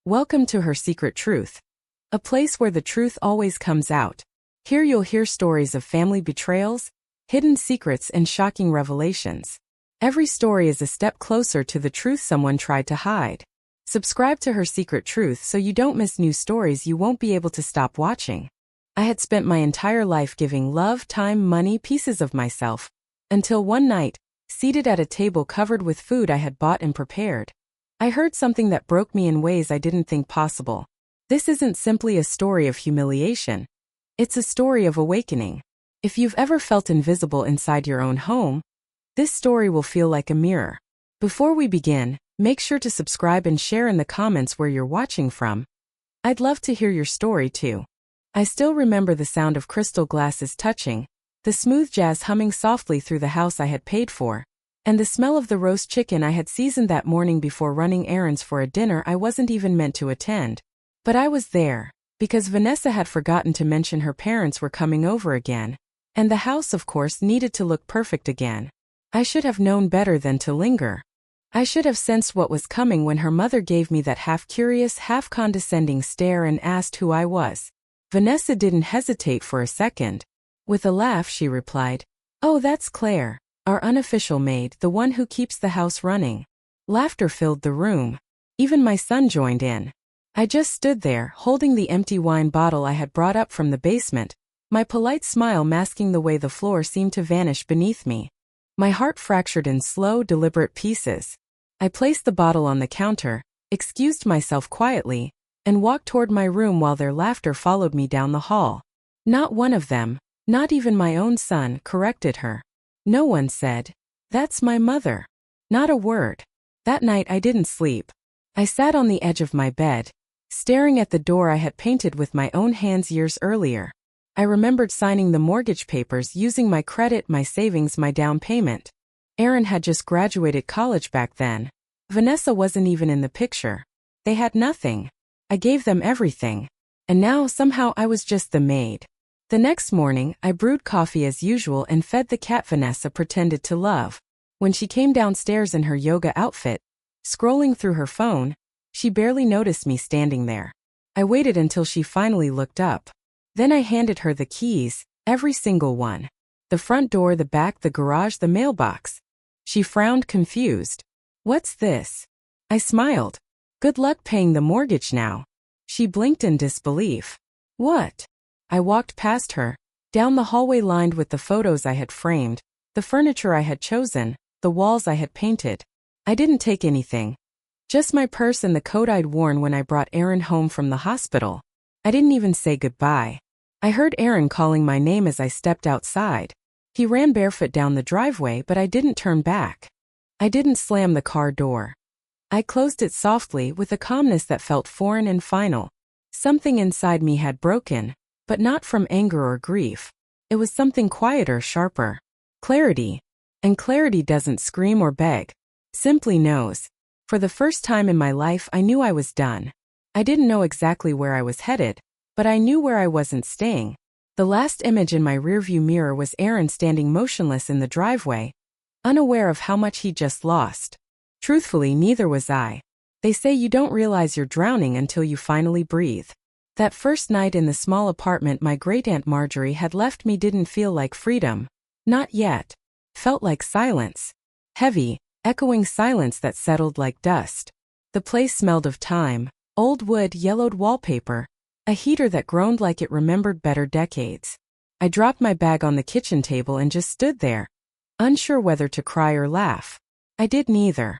Welcome to Her Secret Truth, a place where the truth always comes out. Here you'll hear stories of family betrayals, hidden secrets, and shocking revelations. Every story is a step closer to the truth someone tried to hide. Subscribe to Her Secret Truth so you don't miss new stories you won't be able to stop watching. I had spent my entire life giving love, time, money, pieces of myself, until one night, seated at a table covered with food I had bought and prepared, I heard something that broke me in ways I didn't think possible. This isn't simply a story of humiliation. It's a story of awakening. If you've ever felt invisible inside your own home, this story will feel like a mirror. Before we begin, make sure to subscribe and share in the comments where you're watching from. I'd love to hear your story too. I still remember the sound of crystal glasses touching, the smooth jazz humming softly through the house I had paid for, and the smell of the roast chicken I had seasoned that morning before running errands for a dinner I wasn't even meant to attend. But I was there, because Vanessa had forgotten to mention her parents were coming over again, and the house of course needed to look perfect again. I should have known better than to linger. I should have sensed what was coming when her mother gave me that half-curious, half-condescending stare and asked who I was. Vanessa didn't hesitate for a second. With a laugh she replied, "Oh, that's Claire, our unofficial maid, the one who keeps the house running." Laughter filled the room. Even my son joined in. I just stood there, holding the empty wine bottle I had brought up from the basement, my polite smile masking the way the floor seemed to vanish beneath me. My heart fractured in slow, deliberate pieces. I placed the bottle on the counter, excused myself quietly, and walked toward my room while their laughter followed me down the hall. Not one of them, not even my own son, corrected her. No one said, "That's my mother." Not a word. That night I didn't sleep. I sat on the edge of my bed, staring at the door I had painted with my own hands years earlier. I remembered signing the mortgage papers using my credit, my savings, my down payment. Aaron had just graduated college back then. Vanessa wasn't even in the picture. They had nothing. I gave them everything. And now somehow I was just the maid. The next morning, I brewed coffee as usual and fed the cat Vanessa pretended to love. When she came downstairs in her yoga outfit, scrolling through her phone, she barely noticed me standing there. I waited until she finally looked up. Then I handed her the keys, every single one. The front door, the back, the garage, the mailbox. She frowned, confused. "What's this?" I smiled. "Good luck paying the mortgage now." She blinked in disbelief. "What?" I walked past her, down the hallway lined with the photos I had framed, the furniture I had chosen, the walls I had painted. I didn't take anything. Just my purse and the coat I'd worn when I brought Aaron home from the hospital. I didn't even say goodbye. I heard Aaron calling my name as I stepped outside. He ran barefoot down the driveway, but I didn't turn back. I didn't slam the car door. I closed it softly with a calmness that felt foreign and final. Something inside me had broken, but not from anger or grief. It was something quieter, sharper. Clarity. And clarity doesn't scream or beg. Simply knows. For the first time in my life I knew I was done. I didn't know exactly where I was headed, but I knew where I wasn't staying. The last image in my rearview mirror was Aaron standing motionless in the driveway, unaware of how much he'd just lost. Truthfully, neither was I. They say you don't realize you're drowning until you finally breathe. That first night in the small apartment my great-aunt Marjorie had left me didn't feel like freedom. Not yet. Felt like silence. Heavy, echoing silence that settled like dust. The place smelled of time, old wood, yellowed wallpaper, a heater that groaned like it remembered better decades. I dropped my bag on the kitchen table and just stood there, unsure whether to cry or laugh. I did neither.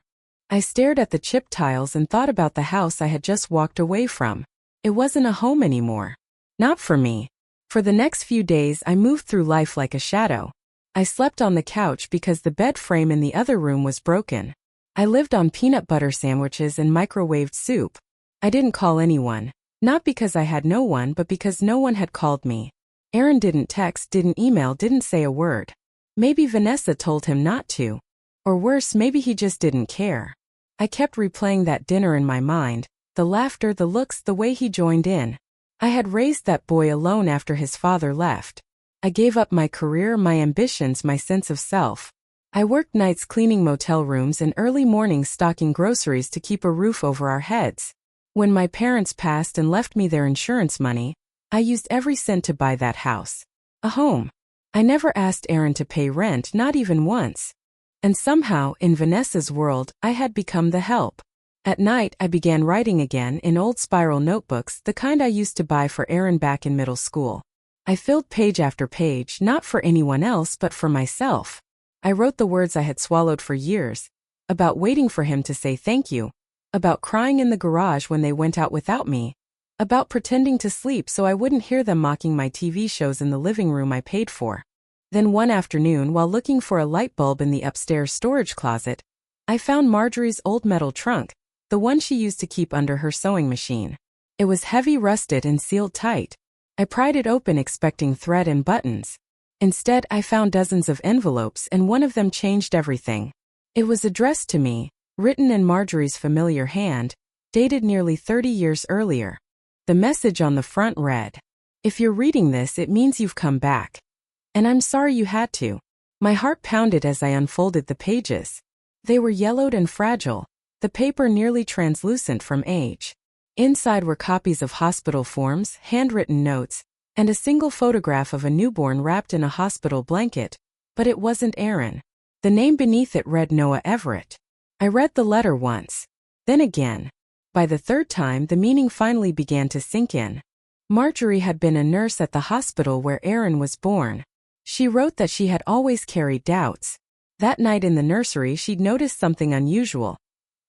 I stared at the chipped tiles and thought about the house I had just walked away from. It wasn't a home anymore. Not for me. For the next few days I moved through life like a shadow. I slept on the couch because the bed frame in the other room was broken. I lived on peanut butter sandwiches and microwaved soup. I didn't call anyone. Not because I had no one, but because no one had called me. Aaron didn't text, didn't email, didn't say a word. Maybe Vanessa told him not to. Or worse, maybe he just didn't care. I kept replaying that dinner in my mind, the laughter, the looks, the way he joined in. I had raised that boy alone after his father left. I gave up my career, my ambitions, my sense of self. I worked nights cleaning motel rooms and early mornings stocking groceries to keep a roof over our heads. When my parents passed and left me their insurance money, I used every cent to buy that house. A home. I never asked Aaron to pay rent, not even once. And somehow, in Vanessa's world, I had become the help. At night, I began writing again in old spiral notebooks, the kind I used to buy for Aaron back in middle school. I filled page after page, not for anyone else but for myself. I wrote the words I had swallowed for years, about waiting for him to say thank you, about crying in the garage when they went out without me, about pretending to sleep so I wouldn't hear them mocking my TV shows in the living room I paid for. Then one afternoon, while looking for a light bulb in the upstairs storage closet, I found Marjorie's old metal trunk, the one she used to keep under her sewing machine. It was heavy, rusted, and sealed tight. I pried it open expecting thread and buttons. Instead, I found dozens of envelopes, and one of them changed everything. It was addressed to me, written in Marjorie's familiar hand, dated nearly 30 years earlier. The message on the front read, "If you're reading this, it means you've come back. And I'm sorry you had to." My heart pounded as I unfolded the pages. They were yellowed and fragile, the paper nearly translucent from age. Inside were copies of hospital forms, handwritten notes, and a single photograph of a newborn wrapped in a hospital blanket, but it wasn't Aaron. The name beneath it read Noah Everett. I read the letter once, then again. By the third time, the meaning finally began to sink in. Marjorie had been a nurse at the hospital where Aaron was born. She wrote that she had always carried doubts. That night in the nursery, she'd noticed something unusual.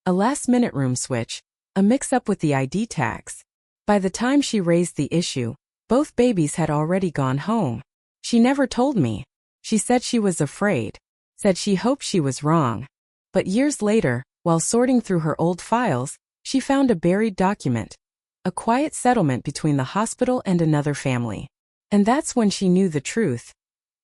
A last-minute room switch, a mix-up with the ID tags. By the time she raised the issue, both babies had already gone home. She never told me. She said she was afraid, said she hoped she was wrong. But years later, while sorting through her old files, she found a buried document. A quiet settlement between the hospital and another family. And that's when she knew the truth.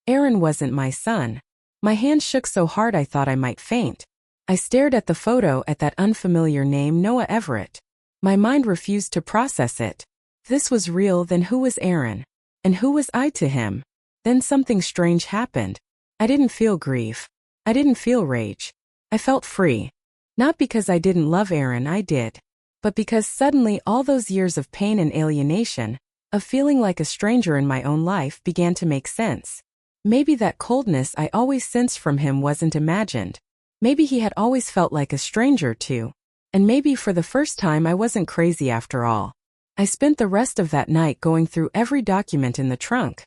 Aaron wasn't my son. My hand shook so hard I thought I might faint. I stared at the photo, at that unfamiliar name, Noah Everett. My mind refused to process it. If this was real, then who was Aaron? And who was I to him? Then something strange happened. I didn't feel grief. I didn't feel rage. I felt free. Not because I didn't love Aaron, I did. But because suddenly all those years of pain and alienation, of feeling like a stranger in my own life, began to make sense. Maybe that coldness I always sensed from him wasn't imagined. Maybe he had always felt like a stranger too. And maybe for the first time I wasn't crazy after all. I spent the rest of that night going through every document in the trunk.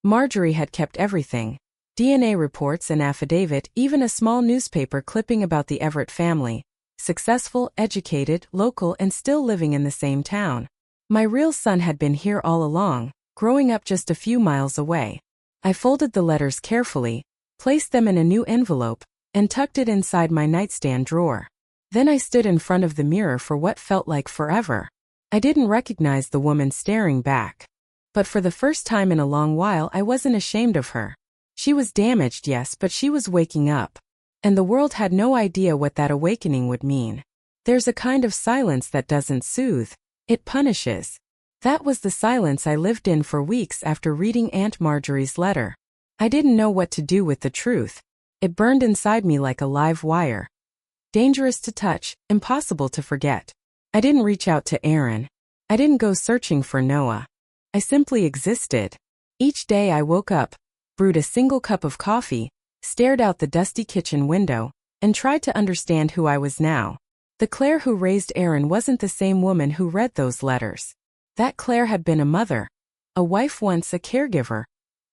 Marjorie had kept everything. DNA reports, an affidavit, even a small newspaper clipping about the Everett family. Successful, educated, local, and still living in the same town. My real son had been here all along, growing up just a few miles away. I folded the letters carefully, placed them in a new envelope, and tucked it inside my nightstand drawer. Then I stood in front of the mirror for what felt like forever. I didn't recognize the woman staring back. But for the first time in a long while, I wasn't ashamed of her. She was damaged, yes, but she was waking up. And the world had no idea what that awakening would mean. There's a kind of silence that doesn't soothe. It punishes. That was the silence I lived in for weeks after reading Aunt Marjorie's letter. I didn't know what to do with the truth. It burned inside me like a live wire. Dangerous to touch, impossible to forget. I didn't reach out to Aaron. I didn't go searching for Noah. I simply existed. Each day I woke up, brewed a single cup of coffee, stared out the dusty kitchen window, and tried to understand who I was now. The Claire who raised Aaron wasn't the same woman who read those letters. That Claire had been a mother, a wife once, a caregiver,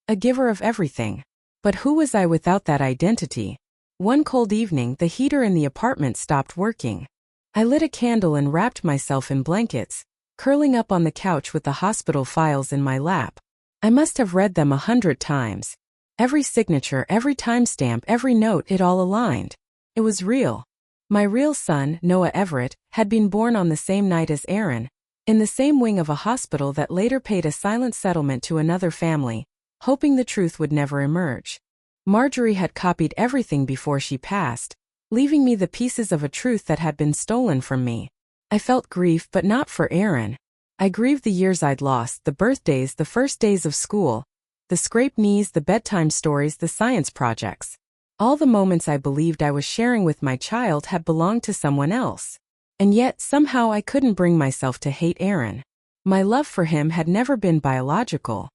a giver of everything. But who was I without that identity? One cold evening, the heater in the apartment stopped working. I lit a candle and wrapped myself in blankets, curling up on the couch with the hospital files in my lap. I must have read them 100 times. Every signature, every timestamp, every note, it all aligned. It was real. My real son, Noah Everett, had been born on the same night as Aaron, in the same wing of a hospital that later paid a silent settlement to another family, hoping the truth would never emerge. Marjorie had copied everything before she passed, leaving me the pieces of a truth that had been stolen from me. I felt grief, but not for Aaron. I grieved the years I'd lost, the birthdays, the first days of school, the scraped knees, the bedtime stories, the science projects. All the moments I believed I was sharing with my child had belonged to someone else. And yet, somehow I couldn't bring myself to hate Aaron. My love for him had never been biological.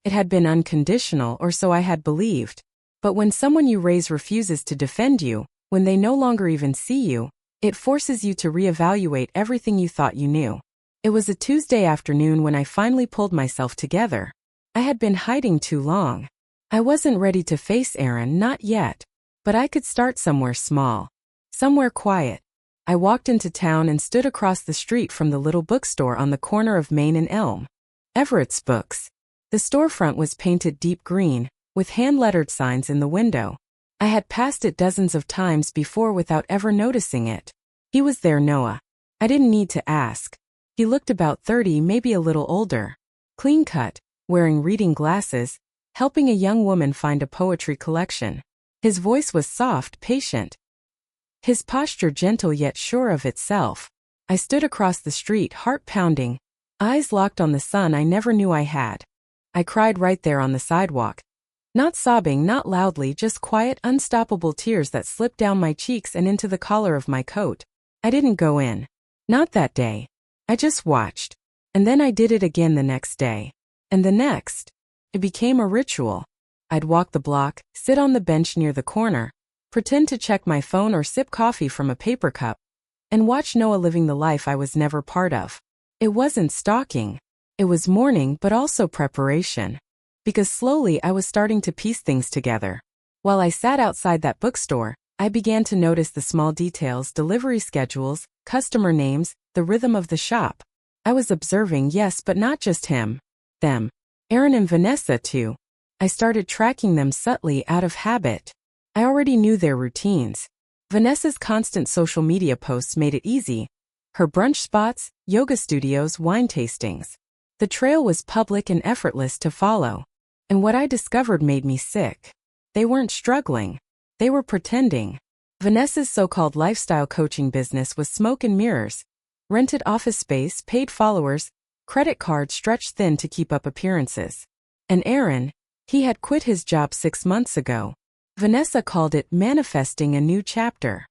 It had been unconditional, or so I had believed. But when someone you raise refuses to defend you, when they no longer even see you, it forces you to reevaluate everything you thought you knew. It was a Tuesday afternoon when I finally pulled myself together. I had been hiding too long. I wasn't ready to face Aaron, not yet. But I could start somewhere small. Somewhere quiet. I walked into town and stood across the street from the little bookstore on the corner of Main and Elm. Everett's Books. The storefront was painted deep green, with hand-lettered signs in the window. I had passed it dozens of times before without ever noticing it. He was there, Noah. I didn't need to ask. He looked about 30, maybe a little older. Clean-cut, wearing reading glasses, helping a young woman find a poetry collection. His voice was soft, patient. His posture gentle yet sure of itself. I stood across the street, heart pounding, eyes locked on the son I never knew I had. I cried right there on the sidewalk. Not sobbing, not loudly, just quiet, unstoppable tears that slipped down my cheeks and into the collar of my coat. I didn't go in. Not that day. I just watched. And then I did it again the next day. And the next. It became a ritual. I'd walk the block, sit on the bench near the corner, pretend to check my phone or sip coffee from a paper cup, and watch Noah living the life I was never part of. It wasn't stalking. It was mourning, but also preparation. Because slowly I was starting to piece things together. While I sat outside that bookstore, I began to notice the small details, delivery schedules, customer names, the rhythm of the shop. I was observing, yes, but not just him. Them. Aaron and Vanessa, too. I started tracking them subtly out of habit. I already knew their routines. Vanessa's constant social media posts made it easy. Her brunch spots, yoga studios, wine tastings. The trail was public and effortless to follow. And what I discovered made me sick. They weren't struggling. They were pretending. Vanessa's so-called lifestyle coaching business was smoke and mirrors. Rented office space, paid followers, credit cards stretched thin to keep up appearances. And Aaron, he had quit his job 6 months ago. Vanessa called it manifesting a new chapter.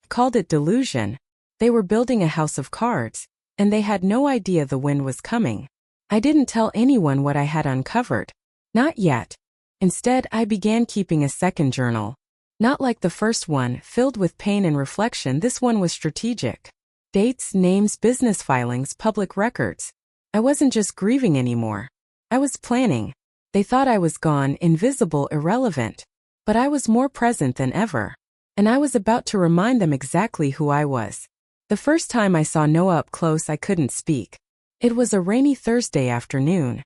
Called it delusion. They were building a house of cards, and they had no idea the wind was coming. I didn't tell anyone what I had uncovered. Not yet. Instead, I began keeping a second journal. Not like the first one, filled with pain and reflection. This one was strategic. Dates, names, business filings, public records. I wasn't just grieving anymore. I was planning. They thought I was gone, invisible, irrelevant. But I was more present than ever. And I was about to remind them exactly who I was. The first time I saw Noah up close, I couldn't speak. It was a rainy Thursday afternoon.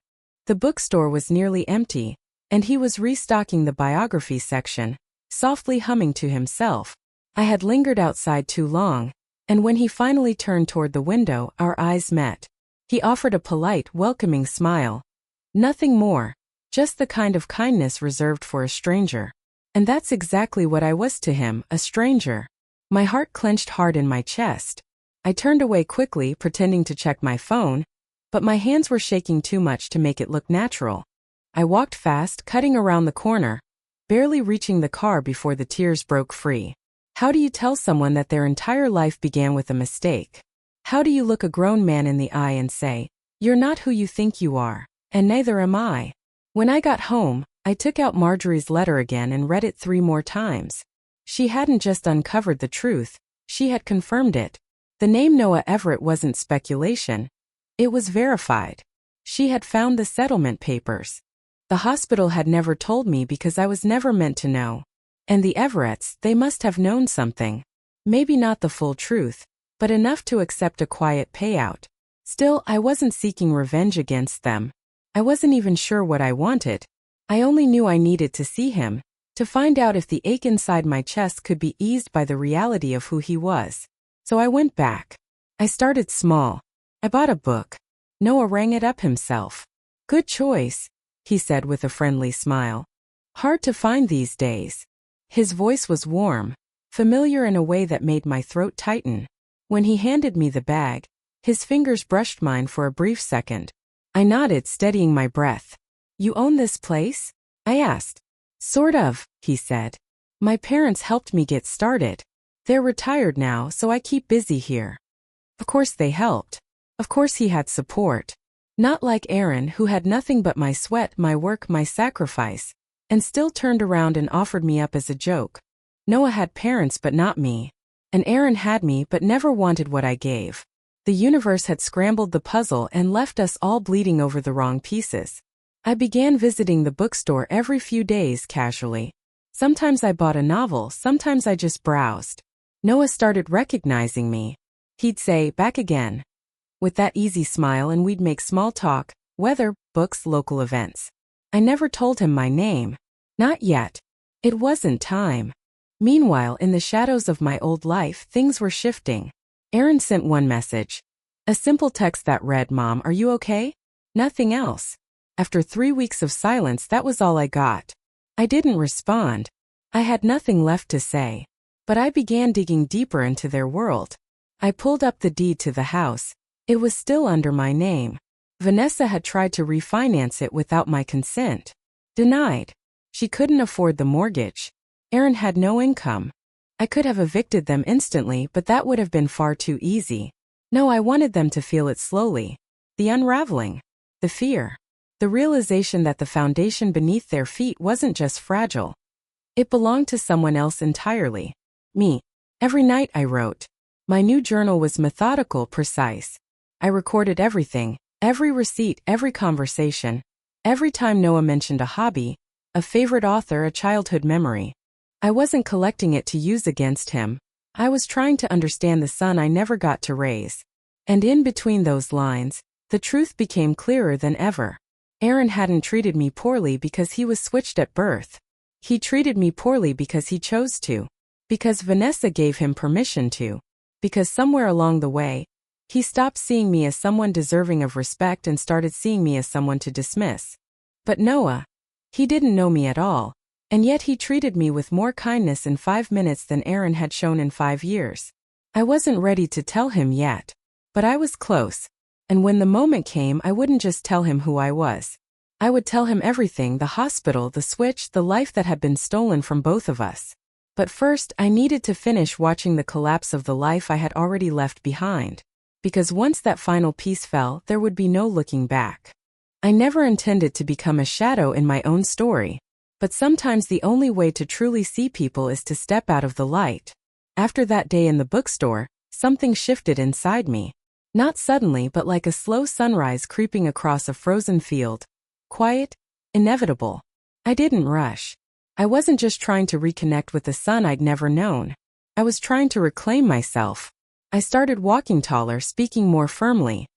The bookstore was nearly empty, and he was restocking the biography section, softly humming to himself. I had lingered outside too long, and when he finally turned toward the window, our eyes met. He offered a polite, welcoming smile. Nothing more, just the kind of kindness reserved for a stranger. And that's exactly what I was to him, a stranger. My heart clenched hard in my chest. I turned away quickly, pretending to check my phone, but my hands were shaking too much to make it look natural. I walked fast, cutting around the corner, barely reaching the car before the tears broke free. How do you tell someone that their entire life began with a mistake? How do you look a grown man in the eye and say, "You're not who you think you are, and neither am I"? When I got home, I took out Marjorie's letter again and read it 3 more times. She hadn't just uncovered the truth, she had confirmed it. The name Noah Everett wasn't speculation. It was verified. She had found the settlement papers. The hospital had never told me because I was never meant to know. And the Everetts, they must have known something. Maybe not the full truth, but enough to accept a quiet payout. Still, I wasn't seeking revenge against them. I wasn't even sure what I wanted. I only knew I needed to see him, to find out if the ache inside my chest could be eased by the reality of who he was. So I went back. I started small. I bought a book. Noah rang it up himself. "Good choice," he said with a friendly smile. "Hard to find these days." His voice was warm, familiar in a way that made my throat tighten. When he handed me the bag, his fingers brushed mine for a brief second. I nodded, steadying my breath. "You own this place?" I asked. "Sort of," he said. "My parents helped me get started. They're retired now, so I keep busy here." Of course they helped. Of course he had support. Not like Aaron, who had nothing but my sweat, my work, my sacrifice, and still turned around and offered me up as a joke. Noah had parents but not me. And Aaron had me but never wanted what I gave. The universe had scrambled the puzzle and left us all bleeding over the wrong pieces. I began visiting the bookstore every few days casually. Sometimes I bought a novel, sometimes I just browsed. Noah started recognizing me. He'd say, "Back again," with that easy smile, and we'd make small talk, weather, books, local events. I never told him my name. Not yet. It wasn't time. Meanwhile, in the shadows of my old life, things were shifting. Aaron sent one message. A simple text that read, "Mom, are you okay?" Nothing else. After 3 weeks of silence, that was all I got. I didn't respond. I had nothing left to say. But I began digging deeper into their world. I pulled up the deed to the house. It was still under my name. Vanessa had tried to refinance it without my consent. Denied. She couldn't afford the mortgage. Aaron had no income. I could have evicted them instantly, but that would have been far too easy. No, I wanted them to feel it slowly. The unraveling. The fear. The realization that the foundation beneath their feet wasn't just fragile. It belonged to someone else entirely. Me. Every night I wrote. My new journal was methodical, precise. I recorded everything, every receipt, every conversation. Every time Noah mentioned a hobby, a favorite author, a childhood memory. I wasn't collecting it to use against him. I was trying to understand the son I never got to raise. And in between those lines, the truth became clearer than ever. Aaron hadn't treated me poorly because he was switched at birth. He treated me poorly because he chose to. Because Vanessa gave him permission to. Because somewhere along the way, he stopped seeing me as someone deserving of respect and started seeing me as someone to dismiss. But Noah, he didn't know me at all. And yet he treated me with more kindness in 5 minutes than Aaron had shown in 5 years. I wasn't ready to tell him yet. But I was close. And when the moment came, I wouldn't just tell him who I was. I would tell him everything: the hospital, the switch, the life that had been stolen from both of us. But first, I needed to finish watching the collapse of the life I had already left behind. Because once that final piece fell, there would be no looking back. I never intended to become a shadow in my own story. But sometimes the only way to truly see people is to step out of the light. After that day in the bookstore, something shifted inside me. Not suddenly, but like a slow sunrise creeping across a frozen field. Quiet, inevitable. I didn't rush. I wasn't just trying to reconnect with the son I'd never known. I was trying to reclaim myself. I started walking taller, speaking more firmly.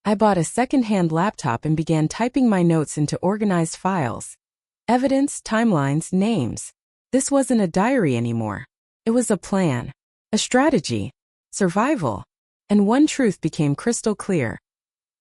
I bought a second-hand laptop and began typing my notes into organized files. Evidence, timelines, names. This wasn't a diary anymore. It was a plan. A strategy. Survival. And one truth became crystal clear.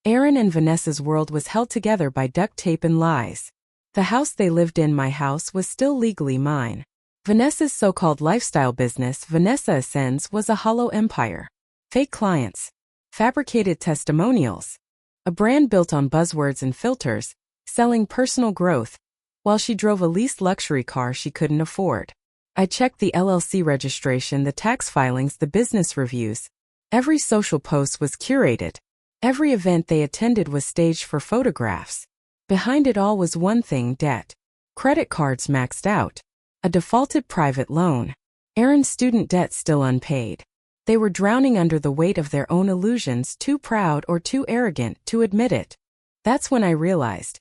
Aaron and Vanessa's world was held together by duct tape and lies. The house they lived in, my house, was still legally mine. Vanessa's so-called lifestyle business, Vanessa Ascends, was a hollow empire. Fake clients. Fabricated testimonials. A brand built on buzzwords and filters, selling personal growth, while she drove a leased luxury car she couldn't afford. I checked the LLC registration, the tax filings, the business reviews. Every social post was curated. Every event they attended was staged for photographs. Behind it all was one thing: debt. Credit cards maxed out. A defaulted private loan. Aaron's student debt still unpaid. They were drowning under the weight of their own illusions, too proud or too arrogant to admit it. That's when I realized.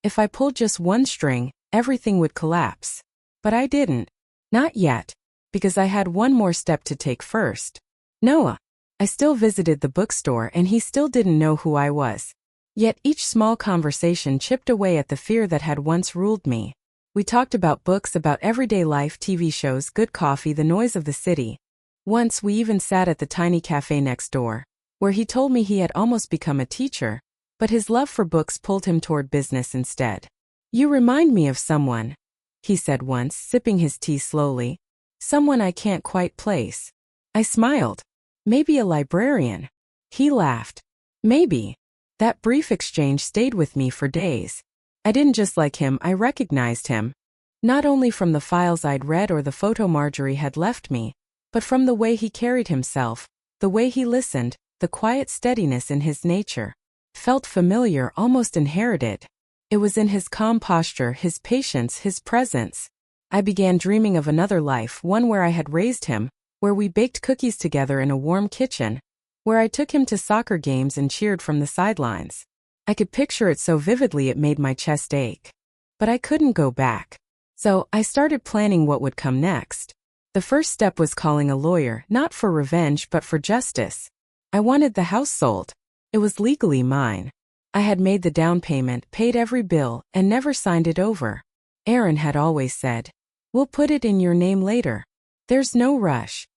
If I pulled just one string, everything would collapse. But I didn't. Not yet. Because I had one more step to take first. Noah. I still visited the bookstore and he still didn't know who I was. Yet each small conversation chipped away at the fear that had once ruled me. We talked about books, about everyday life, TV shows, good coffee, the noise of the city. Once we even sat at the tiny cafe next door, where he told me he had almost become a teacher, but his love for books pulled him toward business instead. "You remind me of someone," he said once, sipping his tea slowly. "Someone I can't quite place." I smiled. "Maybe a librarian." He laughed. "Maybe." That brief exchange stayed with me for days. I didn't just like him, I recognized him. Not only from the files I'd read or the photo Marjorie had left me, but from the way he carried himself, the way he listened, the quiet steadiness in his nature. Felt familiar, almost inherited. It was in his calm posture, his patience, his presence. I began dreaming of another life, one where I had raised him, where we baked cookies together in a warm kitchen, where I took him to soccer games and cheered from the sidelines. I could picture it so vividly it made my chest ache. But I couldn't go back. So, I started planning what would come next. The first step was calling a lawyer, not for revenge but for justice. I wanted the house sold. It was legally mine. I had made the down payment, paid every bill, and never signed it over. Aaron had always said, "We'll put it in your name later. There's no rush."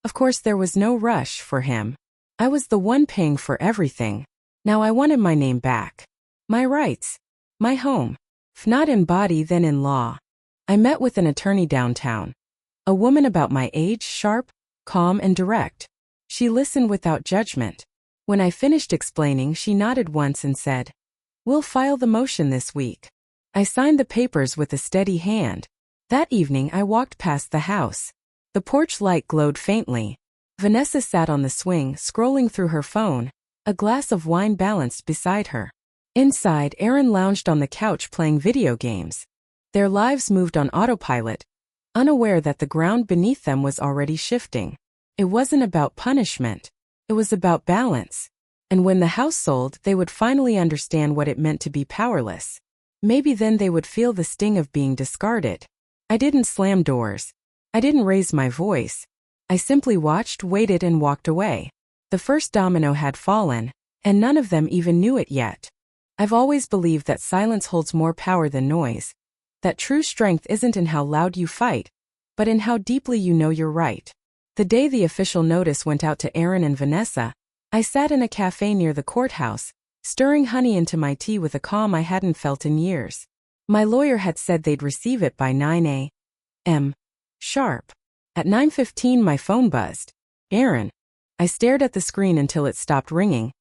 Of course there was no rush for him. I was the one paying for everything. Now I wanted my name back. My rights. My home. If not in body then in law. I met with an attorney downtown. A woman about my age, sharp, calm and direct. She listened without judgment. When I finished explaining, she nodded once and said, "We'll file the motion this week." I signed the papers with a steady hand. That evening I walked past the house. The porch light glowed faintly. Vanessa sat on the swing, scrolling through her phone, a glass of wine balanced beside her. Inside, Aaron lounged on the couch playing video games. Their lives moved on autopilot, unaware that the ground beneath them was already shifting. It wasn't about punishment. It was about balance. And when the house sold, they would finally understand what it meant to be powerless. Maybe then they would feel the sting of being discarded. I didn't slam doors. I didn't raise my voice. I simply watched, waited, and walked away. The first domino had fallen, and none of them even knew it yet. I've always believed that silence holds more power than noise. That true strength isn't in how loud you fight, but in how deeply you know you're right. The day the official notice went out to Aaron and Vanessa, I sat in a cafe near the courthouse, stirring honey into my tea with a calm I hadn't felt in years. My lawyer had said they'd receive it by 9 a.m. sharp. At 9:15 my phone buzzed. "Aaron." I stared at the screen until it stopped ringing,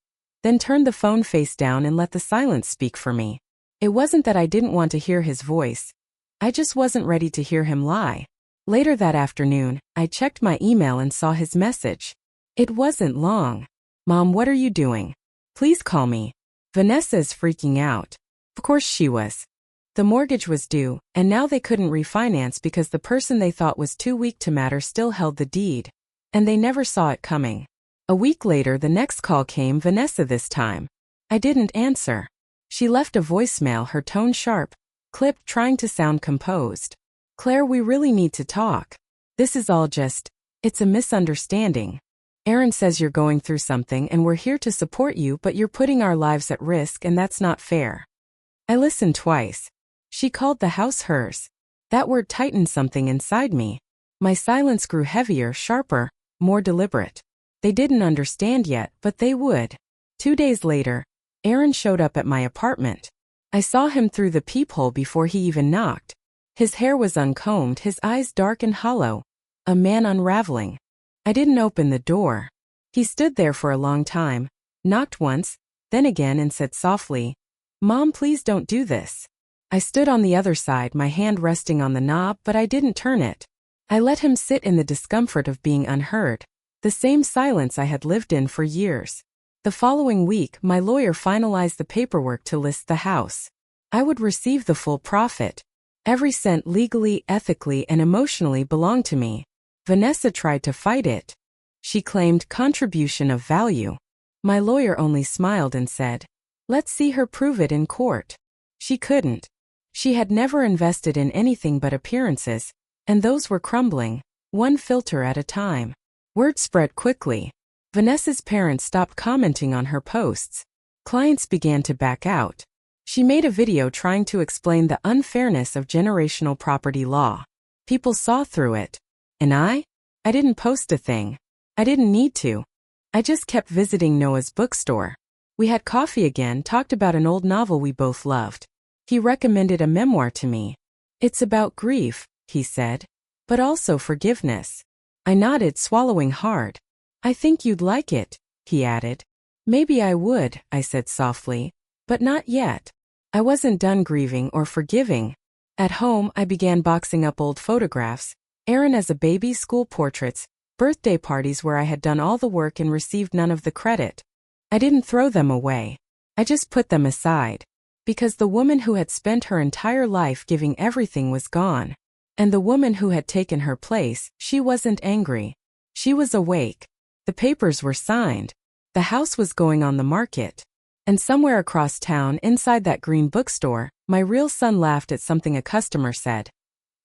then turned the phone face down and let the silence speak for me. It wasn't that I didn't want to hear his voice. I just wasn't ready to hear him lie. Later that afternoon, I checked my email and saw his message. It wasn't long. "Mom, what are you doing? Please call me. Vanessa's freaking out." Of course she was. The mortgage was due, and now they couldn't refinance because the person they thought was too weak to matter still held the deed. And they never saw it coming. A week later the next call came, Vanessa this time. I didn't answer. She left a voicemail, her tone sharp, clipped, trying to sound composed. "Claire, we really need to talk. This is all just, it's a misunderstanding. Aaron says you're going through something and we're here to support you, but you're putting our lives at risk and that's not fair." I listened twice. She called the house hers. That word tightened something inside me. My silence grew heavier, sharper, more deliberate. They didn't understand yet, but they would. 2 days later, Aaron showed up at my apartment. I saw him through the peephole before he even knocked. His hair was uncombed, his eyes dark and hollow. A man unraveling. I didn't open the door. He stood there for a long time, knocked once, then again, and said softly, "Mom, please don't do this." I stood on the other side, my hand resting on the knob, but I didn't turn it. I let him sit in the discomfort of being unheard, the same silence I had lived in for years. The following week, my lawyer finalized the paperwork to list the house. I would receive the full profit. Every cent legally, ethically, and emotionally belonged to me. Vanessa tried to fight it. She claimed contribution of value. My lawyer only smiled and said, "Let's see her prove it in court." She couldn't. She had never invested in anything but appearances, and those were crumbling, one filter at a time. Word spread quickly. Vanessa's parents stopped commenting on her posts. Clients began to back out. She made a video trying to explain the unfairness of generational property law. People saw through it. And I didn't post a thing. I didn't need to. I just kept visiting Noah's bookstore. We had coffee again, talked about an old novel we both loved. He recommended a memoir to me. "It's about grief," he said, "but also forgiveness." I nodded, swallowing hard. "I think you'd like it," he added. "Maybe I would," I said softly, "but not yet." I wasn't done grieving or forgiving. At home, I began boxing up old photographs, Aaron as a baby, school portraits, Birthday parties where I had done all the work and received none of the credit. I didn't throw them away. I just put them aside. Because the woman who had spent her entire life giving everything was gone. And the woman who had taken her place, she wasn't angry. She was awake. The papers were signed. The house was going on the market. And somewhere across town, inside that green bookstore, my real son laughed at something a customer said.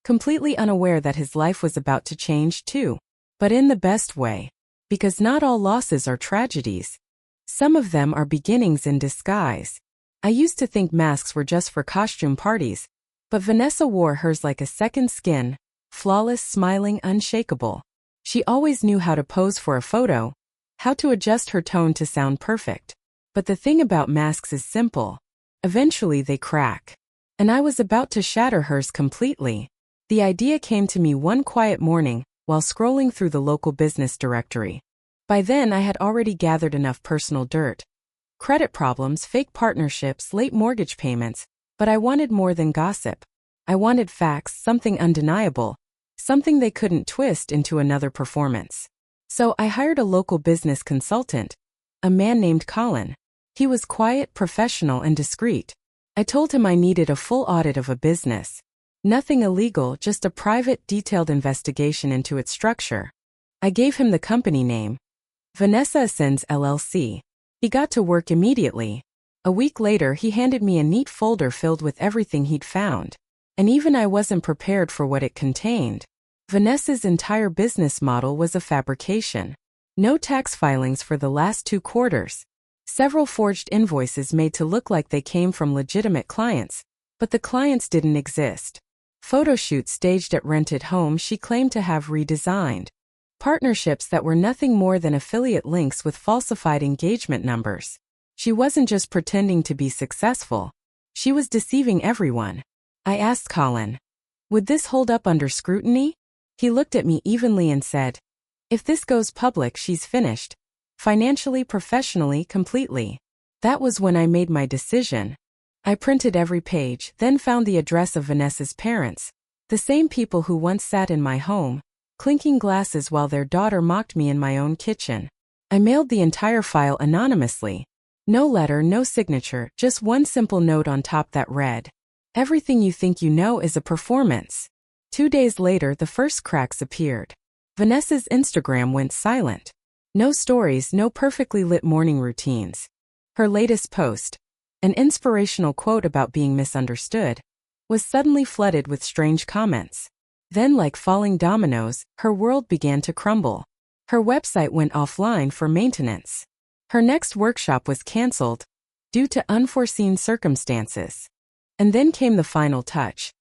Completely unaware that his life was about to change too. But in the best way. Because not all losses are tragedies. Some of them are beginnings in disguise. I used to think masks were just for costume parties. But Vanessa wore hers like a second skin, flawless, smiling, unshakable. She always knew how to pose for a photo, how to adjust her tone to sound perfect. But the thing about masks is simple. Eventually they crack. And I was about to shatter hers completely. The idea came to me one quiet morning, while scrolling through the local business directory. By then I had already gathered enough personal dirt. Credit problems, fake partnerships, late mortgage payments, but I wanted more than gossip. I wanted facts, something undeniable, something they couldn't twist into another performance. So I hired a local business consultant, a man named Colin. He was quiet, professional, and discreet. I told him I needed a full audit of a business. Nothing illegal, just a private, detailed investigation into its structure. I gave him the company name, Vanessa Ascends LLC. He got to work immediately. A week later he handed me a neat folder filled with everything he'd found. And even I wasn't prepared for what it contained. Vanessa's entire business model was a fabrication. No tax filings for the last 2 quarters. Several forged invoices made to look like they came from legitimate clients, but the clients didn't exist. Photo shoots staged at rented homes she claimed to have redesigned. Partnerships that were nothing more than affiliate links with falsified engagement numbers. She wasn't just pretending to be successful. She was deceiving everyone. I asked Colin, would this hold up under scrutiny? He looked at me evenly and said, if this goes public, she's finished. Financially, professionally, completely. That was when I made my decision. I printed every page, then found the address of Vanessa's parents, the same people who once sat in my home, clinking glasses while their daughter mocked me in my own kitchen. I mailed the entire file anonymously. No letter, no signature, just one simple note on top that read, everything you think you know is a performance. 2 days later, the first cracks appeared. Vanessa's Instagram went silent. No stories, no perfectly lit morning routines. Her latest post, an inspirational quote about being misunderstood, was suddenly flooded with strange comments. Then, like falling dominoes, her world began to crumble. Her website went offline for maintenance. Her next workshop was canceled due to unforeseen circumstances. And then came the final touch.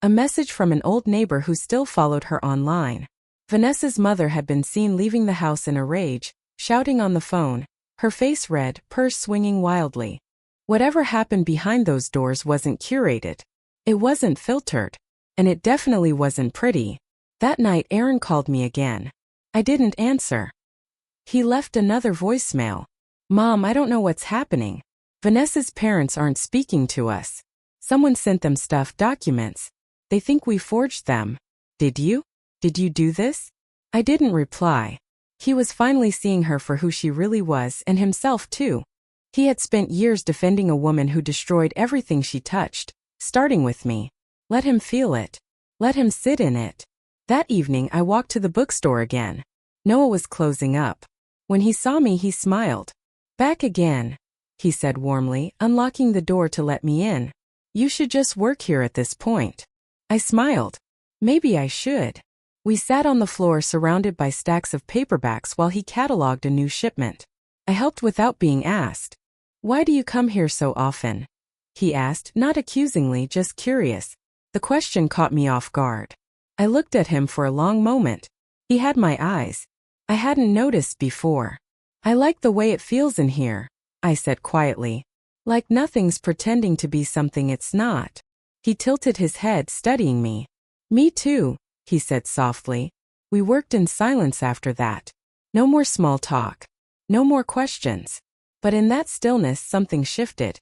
A message from an old neighbor who still followed her online. Vanessa's mother had been seen leaving the house in a rage, shouting on the phone, her face red, purse swinging wildly. Whatever happened behind those doors wasn't curated. It wasn't filtered. And it definitely wasn't pretty. That night Aaron called me again. I didn't answer. He left another voicemail. Mom, I don't know what's happening. Vanessa's parents aren't speaking to us. Someone sent them stuff, documents. They think we forged them. Did you? Did you do this? I didn't reply. He was finally seeing her for who she really was, and himself too. He had spent years defending a woman who destroyed everything she touched, starting with me. Let him feel it. Let him sit in it. That evening I walked to the bookstore again. Noah was closing up. When he saw me, he smiled. Back again, he said warmly, unlocking the door to let me in. You should just work here at this point. I smiled. Maybe I should. We sat on the floor surrounded by stacks of paperbacks while he cataloged a new shipment. I helped without being asked. Why do you come here so often? He asked, not accusingly, just curious. The question caught me off guard. I looked at him for a long moment. He had my eyes. I hadn't noticed before. I like the way it feels in here, I said quietly. Like nothing's pretending to be something it's not. He tilted his head, studying me. Me too, he said softly. We worked in silence after that. No more small talk. No more questions. But in that stillness something shifted.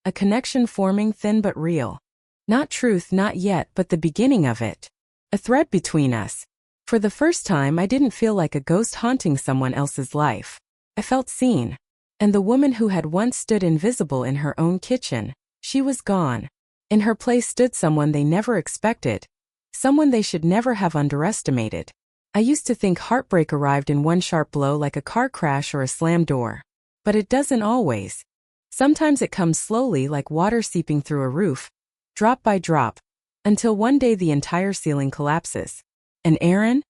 A connection forming, thin but real. Not truth, not yet, but the beginning of it. A thread between us. For the first time, I didn't feel like a ghost haunting someone else's life. I felt seen. And the woman who had once stood invisible in her own kitchen, she was gone. In her place stood someone they never expected, someone they should never have underestimated. I used to think heartbreak arrived in one sharp blow like a car crash or a slammed door. But it doesn't always. Sometimes it comes slowly like water seeping through a roof, drop by drop, until one day the entire ceiling collapses. And Aaron?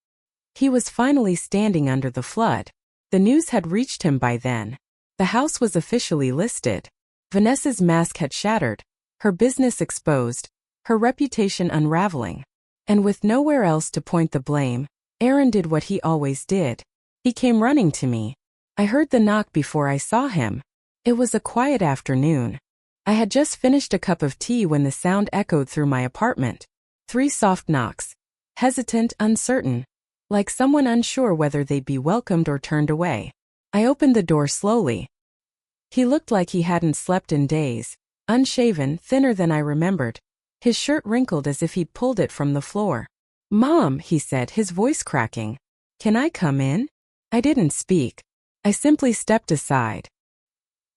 He was finally standing under the flood. The news had reached him by then. The house was officially listed. Vanessa's mask had shattered, her business exposed, her reputation unraveling. And with nowhere else to point the blame, Aaron did what he always did. He came running to me. I heard the knock before I saw him. It was a quiet afternoon. I had just finished a cup of tea when the sound echoed through my apartment. 3 soft knocks. Hesitant, uncertain. Like someone unsure whether they'd be welcomed or turned away. I opened the door slowly. He looked like he hadn't slept in days. Unshaven, thinner than I remembered. His shirt wrinkled as if he'd pulled it from the floor. "Mom," he said, his voice cracking. "Can I come in?" I didn't speak. I simply stepped aside.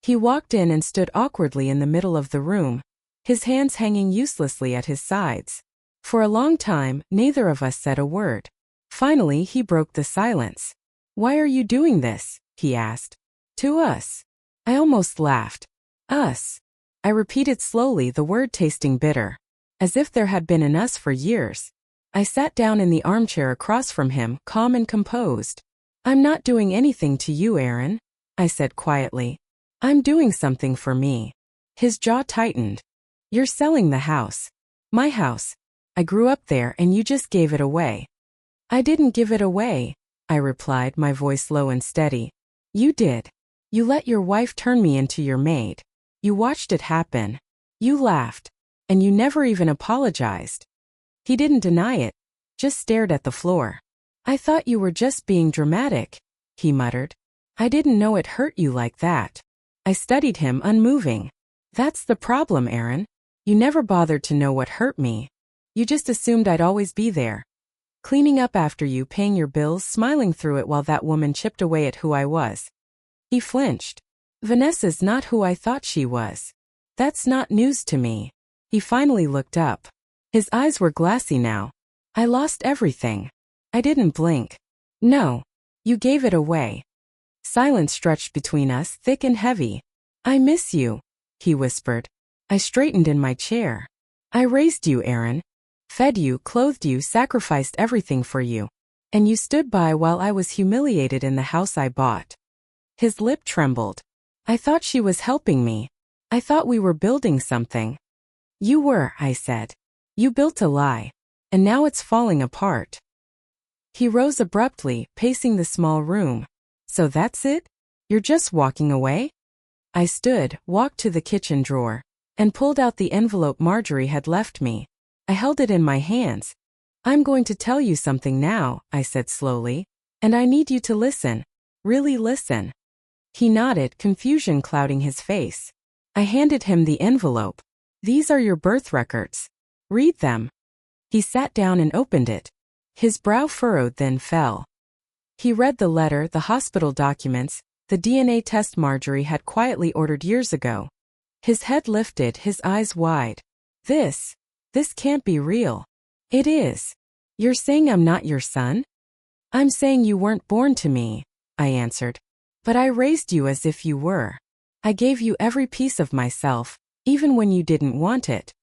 He walked in and stood awkwardly in the middle of the room, his hands hanging uselessly at his sides. For a long time, neither of us said a word. Finally, he broke the silence. "Why are you doing this?" he asked. "To us." I almost laughed. "Us." I repeated slowly, the word tasting bitter. As if there had been an us for years. I sat down in the armchair across from him, calm and composed. "I'm not doing anything to you, Aaron," I said quietly. "I'm doing something for me." His jaw tightened. "You're selling the house. My house. I grew up there and you just gave it away." "I didn't give it away," I replied, my voice low and steady. "You did. You let your wife turn me into your maid. You watched it happen. You laughed. And you never even apologized." He didn't deny it, just stared at the floor. "I thought you were just being dramatic," he muttered. "I didn't know it hurt you like that." I studied him, unmoving. "That's the problem, Aaron. You never bothered to know what hurt me. You just assumed I'd always be there. Cleaning up after you, paying your bills, smiling through it while that woman chipped away at who I was." He flinched. "Vanessa's not who I thought she was. That's not news to me." He finally looked up. His eyes were glassy now. "I lost everything." I didn't blink. "No. You gave it away." Silence stretched between us, thick and heavy. "I miss you," he whispered. I straightened in my chair. "I raised you, Aaron. Fed you, clothed you, sacrificed everything for you. And you stood by while I was humiliated in the house I bought." His lip trembled. "I thought she was helping me. I thought we were building something." "You were," I said. "You built a lie. And now it's falling apart." He rose abruptly, pacing the small room. "So that's it? You're just walking away?" I stood, walked to the kitchen drawer, and pulled out the envelope Marjorie had left me. I held it in my hands. "I'm going to tell you something now," I said slowly. "And I need you to listen. Really listen." He nodded, confusion clouding his face. I handed him the envelope. "These are your birth records. Read them." He sat down and opened it. His brow furrowed, then fell. He read the letter, the hospital documents, the DNA test Marjorie had quietly ordered years ago. His head lifted, his eyes wide. This can't be real." "It is. You're saying I'm not your son?" "I'm saying you weren't born to me," I answered. "But I raised you as if you were. I gave you every piece of myself, even when you didn't want it."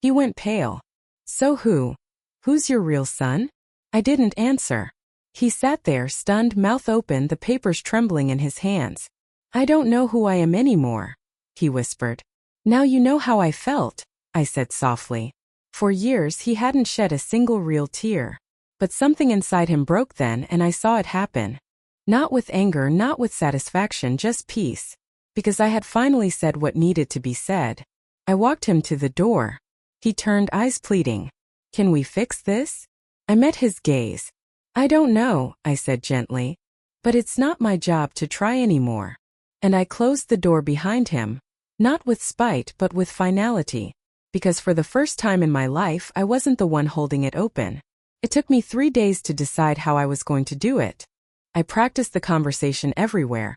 He went pale. "So who's your real son?" I didn't answer. He sat there, stunned, mouth open, the papers trembling in his hands. "I don't know who I am anymore," he whispered. "Now you know how I felt," I said softly. For years he hadn't shed a single real tear. But something inside him broke then, and I saw it happen. Not with anger, not with satisfaction, just peace. Because I had finally said what needed to be said. I walked him to the door. He turned, eyes pleading. "Can we fix this?" I met his gaze. "I don't know," I said gently. "But it's not my job to try anymore." And I closed the door behind him. Not with spite, but with finality. Because for the first time in my life, I wasn't the one holding it open. It took me 3 days to decide how I was going to do it. I practiced the conversation everywhere.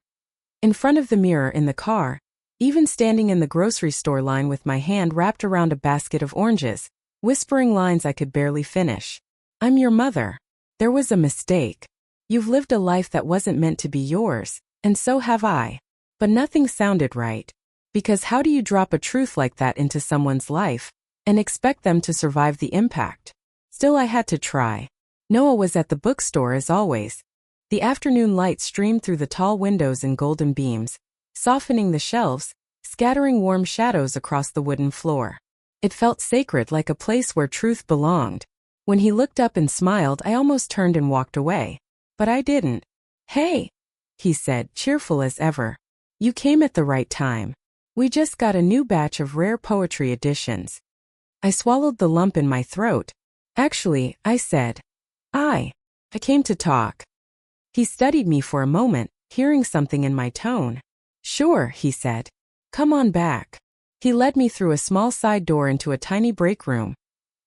In front of the mirror in the car, even standing in the grocery store line with my hand wrapped around a basket of oranges, whispering lines I could barely finish. I'm your mother. There was a mistake. You've lived a life that wasn't meant to be yours, and so have I. But nothing sounded right. Because how do you drop a truth like that into someone's life and expect them to survive the impact? Still, I had to try. Noah was at the bookstore as always. The afternoon light streamed through the tall windows in golden beams, softening the shelves, scattering warm shadows across the wooden floor. It felt sacred, like a place where truth belonged. When he looked up and smiled, I almost turned and walked away. But I didn't. Hey, he said, cheerful as ever. You came at the right time. We just got a new batch of rare poetry editions. I swallowed the lump in my throat. Actually, I said, I came to talk. He studied me for a moment, hearing something in my tone. Sure, he said. Come on back. He led me through a small side door into a tiny break room.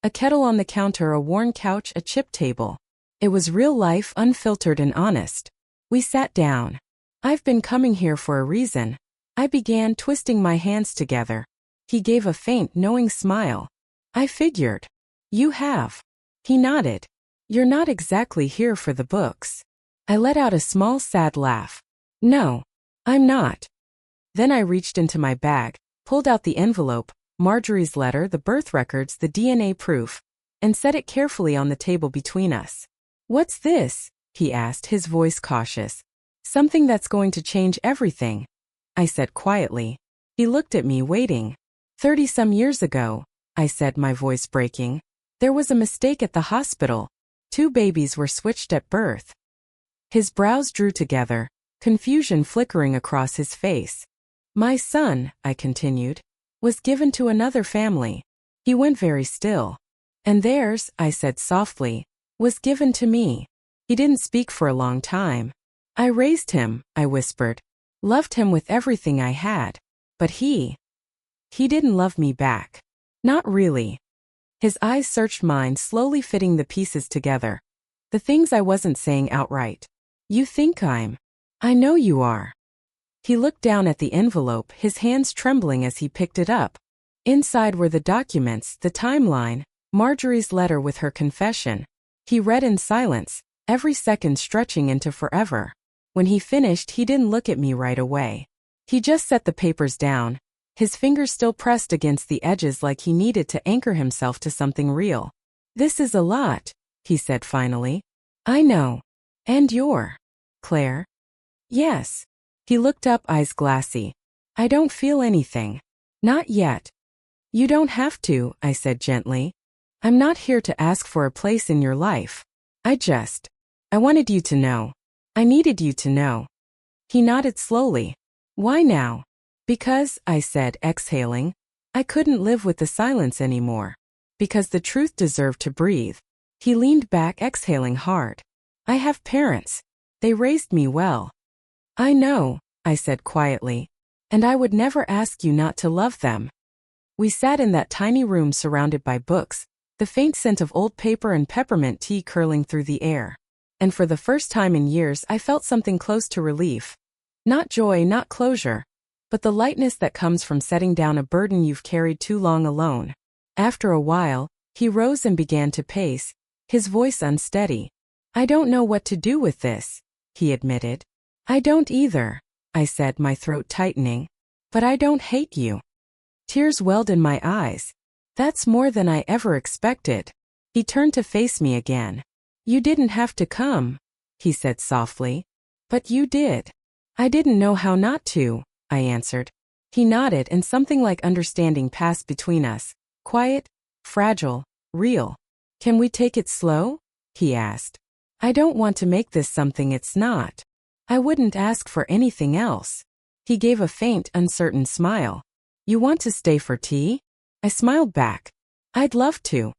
A kettle on the counter, a worn couch, a chip table. It was real life, unfiltered and honest. We sat down. I've been coming here for a reason. I began, twisting my hands together. He gave a faint, knowing smile. I figured. You have. He nodded. You're not exactly here for the books. I let out a small, sad laugh. No, I'm not. Then I reached into my bag, pulled out the envelope, Marjorie's letter, the birth records, the DNA proof, and set it carefully on the table between us. What's this? He asked, his voice cautious. Something that's going to change everything, I said quietly. He looked at me, waiting. 30-some years ago, I said, my voice breaking. There was a mistake at the hospital. 2 babies were switched at birth. His brows drew together, confusion flickering across his face. My son, I continued, was given to another family. He went very still. And theirs, I said softly, was given to me. He didn't speak for a long time. I raised him, I whispered. Loved him with everything I had. But he didn't love me back. Not really. His eyes searched mine, slowly fitting the pieces together. The things I wasn't saying outright. You think I know you are. He looked down at the envelope, his hands trembling as he picked it up. Inside were the documents, the timeline, Marjorie's letter with her confession. He read in silence, every second stretching into forever. When he finished, he didn't look at me right away. He just set the papers down, his fingers still pressed against the edges like he needed to anchor himself to something real. This is a lot, he said finally. I know. And you're Claire? Yes. He looked up, eyes glassy. I don't feel anything. Not yet. You don't have to, I said gently. I'm not here to ask for a place in your life. I wanted you to know. I needed you to know. He nodded slowly. Why now? Because, I said, exhaling, I couldn't live with the silence anymore. Because the truth deserved to breathe. He leaned back, exhaling hard. I have parents. They raised me well. I know, I said quietly. And I would never ask you not to love them. We sat in that tiny room surrounded by books, the faint scent of old paper and peppermint tea curling through the air. And for the first time in years, I felt something close to relief. Not joy, not closure, but the lightness that comes from setting down a burden you've carried too long alone. After a while, he rose and began to pace, his voice unsteady. I don't know what to do with this, he admitted. I don't either, I said, my throat tightening. But I don't hate you. Tears welled in my eyes. That's more than I ever expected. He turned to face me again. You didn't have to come, he said softly. But you did. I didn't know how not to, I answered. He nodded and something like understanding passed between us. Quiet, fragile, real. Can we take it slow? He asked. I don't want to make this something it's not. I wouldn't ask for anything else. He gave a faint, uncertain smile. You want to stay for tea? I smiled back. I'd love to.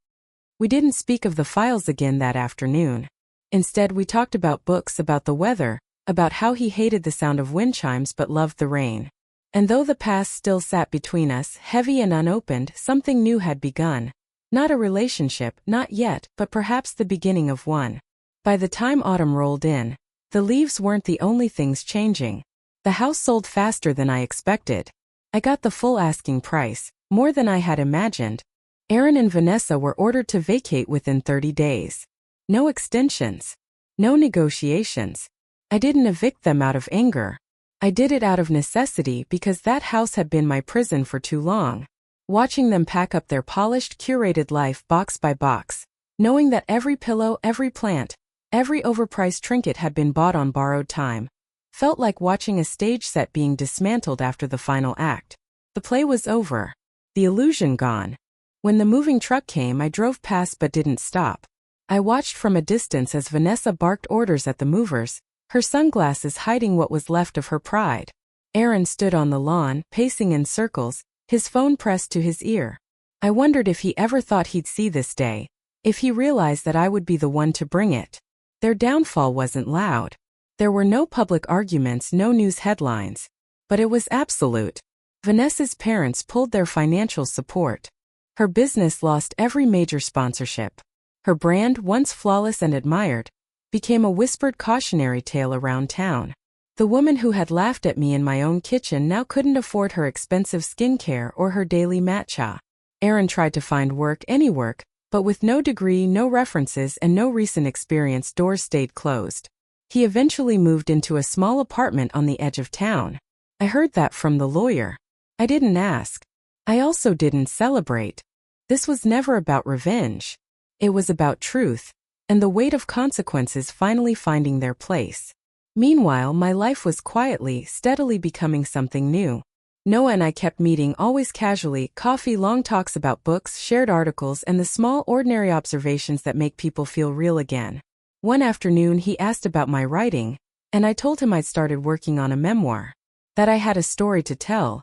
We didn't speak of the files again that afternoon. Instead, we talked about books, about the weather, about how he hated the sound of wind chimes but loved the rain. And though the past still sat between us, heavy and unopened, something new had begun. Not a relationship, not yet, but perhaps the beginning of one. By the time autumn rolled in, the leaves weren't the only things changing. The house sold faster than I expected. I got the full asking price, more than I had imagined. Aaron and Vanessa were ordered to vacate within 30 days. No extensions. No negotiations. I didn't evict them out of anger. I did it out of necessity because that house had been my prison for too long. Watching them pack up their polished, curated life box by box, knowing that every pillow, every plant, every overpriced trinket had been bought on borrowed time, felt like watching a stage set being dismantled after the final act. The play was over. The illusion gone. When the moving truck came, I drove past but didn't stop. I watched from a distance as Vanessa barked orders at the movers, her sunglasses hiding what was left of her pride. Aaron stood on the lawn, pacing in circles, his phone pressed to his ear. I wondered if he ever thought he'd see this day, if he realized that I would be the one to bring it. Their downfall wasn't loud. There were no public arguments, no news headlines. But it was absolute. Vanessa's parents pulled their financial support. Her business lost every major sponsorship. Her brand, once flawless and admired, became a whispered cautionary tale around town. The woman who had laughed at me in my own kitchen now couldn't afford her expensive skincare or her daily matcha. Aaron tried to find work, any work, but with no degree, no references, and no recent experience, doors stayed closed. He eventually moved into a small apartment on the edge of town. I heard that from the lawyer. I didn't ask. I also didn't celebrate. This was never about revenge. It was about truth, and the weight of consequences finally finding their place. Meanwhile, my life was quietly, steadily becoming something new. Noah and I kept meeting, always casually, coffee, long talks about books, shared articles, and the small, ordinary observations that make people feel real again. One afternoon he asked about my writing, and I told him I'd started working on a memoir. That I had a story to tell,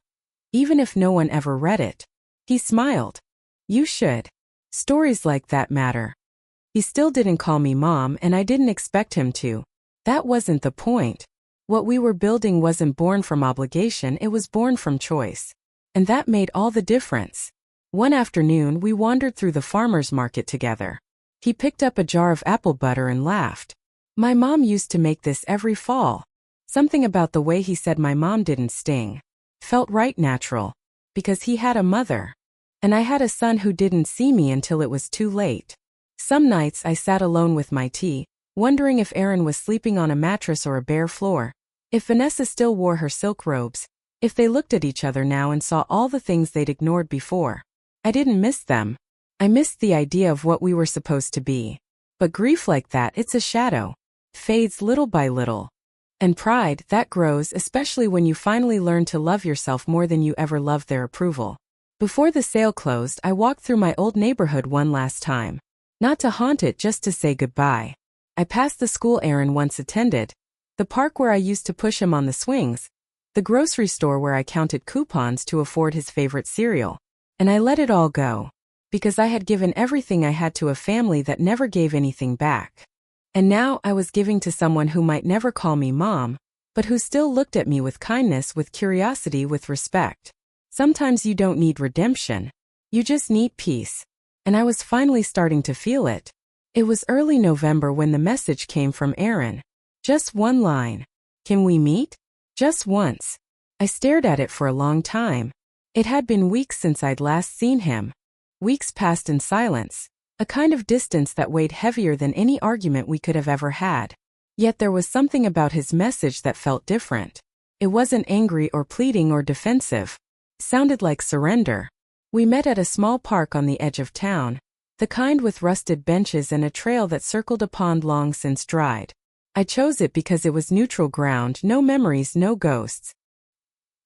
even if no one ever read it. He smiled. You should. Stories like that matter. He still didn't call me mom, and I didn't expect him to. That wasn't the point. What we were building wasn't born from obligation, it was born from choice. And that made all the difference. One afternoon we wandered through the farmer's market together. He picked up a jar of apple butter and laughed. My mom used to make this every fall. Something about the way he said my mom didn't sting. Felt right, natural. Because he had a mother. And I had a son who didn't see me until it was too late. Some nights I sat alone with my tea, wondering if Aaron was sleeping on a mattress or a bare floor, if Vanessa still wore her silk robes, if they looked at each other now and saw all the things they'd ignored before. I didn't miss them. I missed the idea of what we were supposed to be. But grief like that, it's a shadow. Fades little by little. And pride, that grows, especially when you finally learn to love yourself more than you ever loved their approval. Before the sale closed, I walked through my old neighborhood one last time. Not to haunt it, just to say goodbye. I passed the school Aaron once attended, the park where I used to push him on the swings, the grocery store where I counted coupons to afford his favorite cereal. And I let it all go. Because I had given everything I had to a family that never gave anything back. And now I was giving to someone who might never call me mom, but who still looked at me with kindness, with curiosity, with respect. Sometimes you don't need redemption. You just need peace. And I was finally starting to feel it. It was early November when the message came from Aaron. Just one line. Can we meet? Just once. I stared at it for a long time. It had been weeks since I'd last seen him. Weeks passed in silence, a kind of distance that weighed heavier than any argument we could have ever had. Yet there was something about his message that felt different. It wasn't angry or pleading or defensive. It sounded like surrender. We met at a small park on the edge of town, the kind with rusted benches and a trail that circled a pond long since dried. I chose it because it was neutral ground, no memories, no ghosts.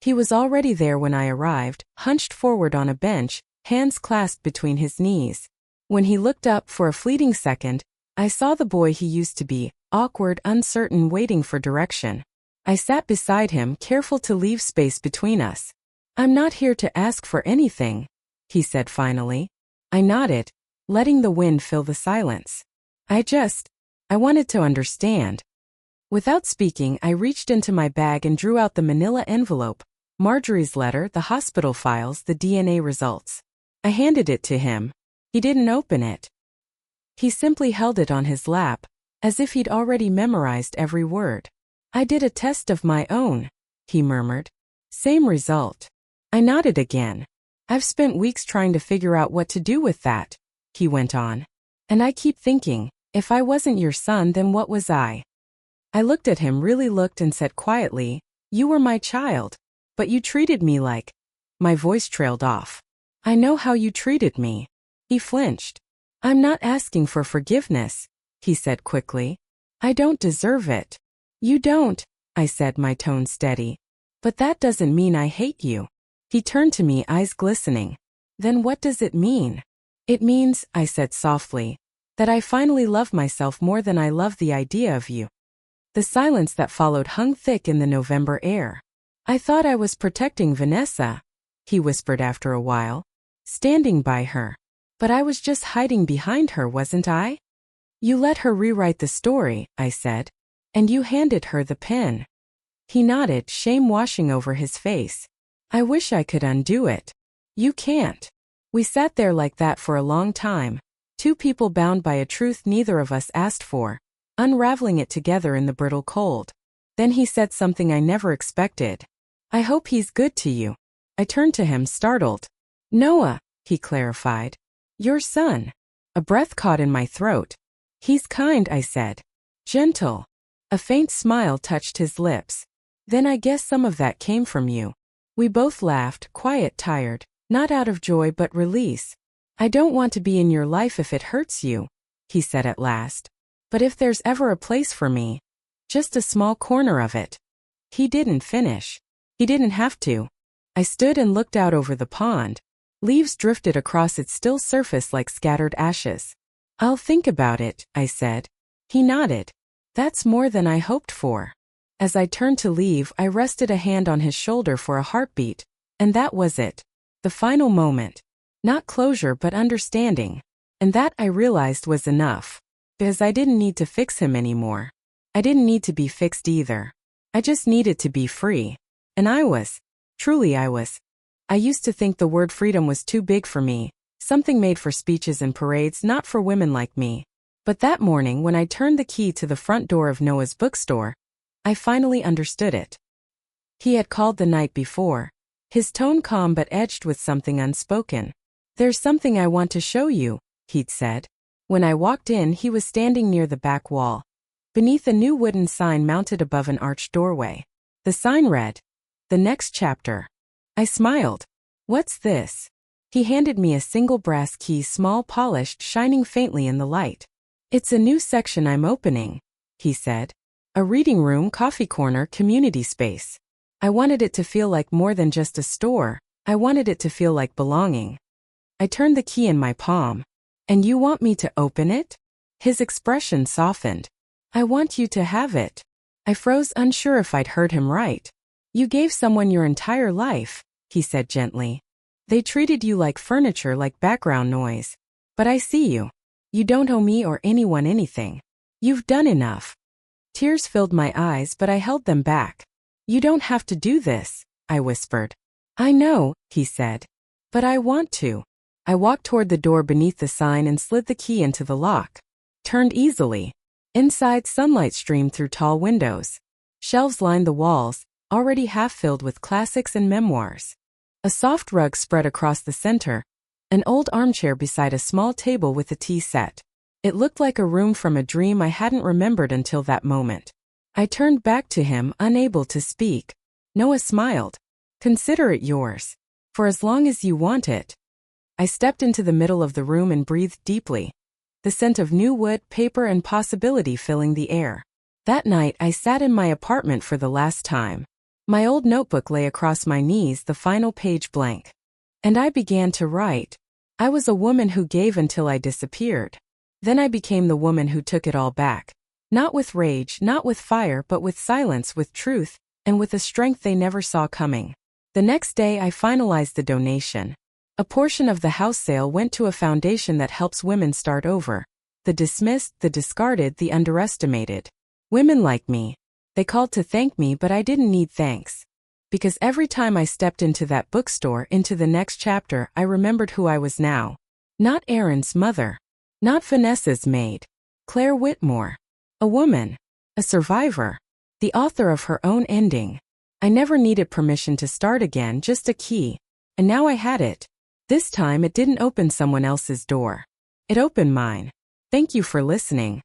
He was already there when I arrived, hunched forward on a bench, hands clasped between his knees. When he looked up for a fleeting second, I saw the boy he used to be, awkward, uncertain, waiting for direction. I sat beside him, careful to leave space between us. I'm not here to ask for anything, he said finally. I nodded, letting the wind fill the silence. I wanted to understand. Without speaking, I reached into my bag and drew out the manila envelope, Marjorie's letter, the hospital files, the DNA results. I handed it to him. He didn't open it. He simply held it on his lap, as if he'd already memorized every word. I did a test of my own, he murmured. Same result. I nodded again. I've spent weeks trying to figure out what to do with that, he went on. And I keep thinking, if I wasn't your son, then what was I? I looked at him, really looked, and said quietly, you were my child, but you treated me like... My voice trailed off. I know how you treated me. He flinched. I'm not asking for forgiveness, he said quickly. I don't deserve it. You don't, I said, my tone steady. But that doesn't mean I hate you. He turned to me, eyes glistening. Then what does it mean? It means, I said softly, that I finally love myself more than I love the idea of you. The silence that followed hung thick in the November air. I thought I was protecting Vanessa, he whispered after a while, standing by her. But I was just hiding behind her, wasn't I? You let her rewrite the story, I said, and you handed her the pen. He nodded, shame washing over his face. I wish I could undo it. You can't. We sat there like that for a long time, two people bound by a truth neither of us asked for, unraveling it together in the brittle cold. Then he said something I never expected. I hope he's good to you. I turned to him, startled. Noah, he clarified. Your son. A breath caught in my throat. He's kind, I said. Gentle. A faint smile touched his lips. Then I guess some of that came from you. We both laughed, quiet, tired, not out of joy but release. I don't want to be in your life if it hurts you, he said at last. But if there's ever a place for me, just a small corner of it. He didn't finish. He didn't have to. I stood and looked out over the pond. Leaves drifted across its still surface like scattered ashes. I'll think about it, I said. He nodded. That's more than I hoped for. As I turned to leave, I rested a hand on his shoulder for a heartbeat, and that was it. The final moment. Not closure but understanding. And that, I realized, was enough. Because I didn't need to fix him anymore. I didn't need to be fixed either. I just needed to be free. And I was. Truly I was. I used to think the word freedom was too big for me, something made for speeches and parades, not for women like me. But that morning when I turned the key to the front door of Noah's bookstore, I finally understood it. He had called the night before, his tone calm but edged with something unspoken. There's something I want to show you, he'd said. When I walked in, he was standing near the back wall, beneath a new wooden sign mounted above an arched doorway. The sign read, The Next Chapter. I smiled. What's this? He handed me a single brass key, small, polished, shining faintly in the light. It's a new section I'm opening, he said. A reading room, coffee corner, community space. I wanted it to feel like more than just a store. I wanted it to feel like belonging. I turned the key in my palm. And you want me to open it? His expression softened. I want you to have it. I froze, unsure if I'd heard him right. You gave someone your entire life, he said gently. They treated you like furniture, like background noise. But I see you. You don't owe me or anyone anything. You've done enough. Tears filled my eyes, but I held them back. You don't have to do this, I whispered. I know, he said. But I want to. I walked toward the door beneath the sign and slid the key into the lock. Turned easily. Inside, sunlight streamed through tall windows. Shelves lined the walls, already half filled with classics and memoirs. A soft rug spread across the center, an old armchair beside a small table with a tea set. It looked like a room from a dream I hadn't remembered until that moment. I turned back to him, unable to speak. Noah smiled. Consider it yours. For as long as you want it. I stepped into the middle of the room and breathed deeply. The scent of new wood, paper, and possibility filling the air. That night I sat in my apartment for the last time. My old notebook lay across my knees, the final page blank. And I began to write. I was a woman who gave until I disappeared. Then I became the woman who took it all back. Not with rage, not with fire, but with silence, with truth, and with a strength they never saw coming. The next day I finalized the donation. A portion of the house sale went to a foundation that helps women start over. The dismissed, the discarded, the underestimated. Women like me. They called to thank me, but I didn't need thanks. Because every time I stepped into that bookstore, into the next chapter, I remembered who I was now. Not Aaron's mother. Not Vanessa's maid. Claire Whitmore. A woman. A survivor. The author of her own ending. I never needed permission to start again, just a key. And now I had it. This time it didn't open someone else's door. It opened mine. Thank you for listening.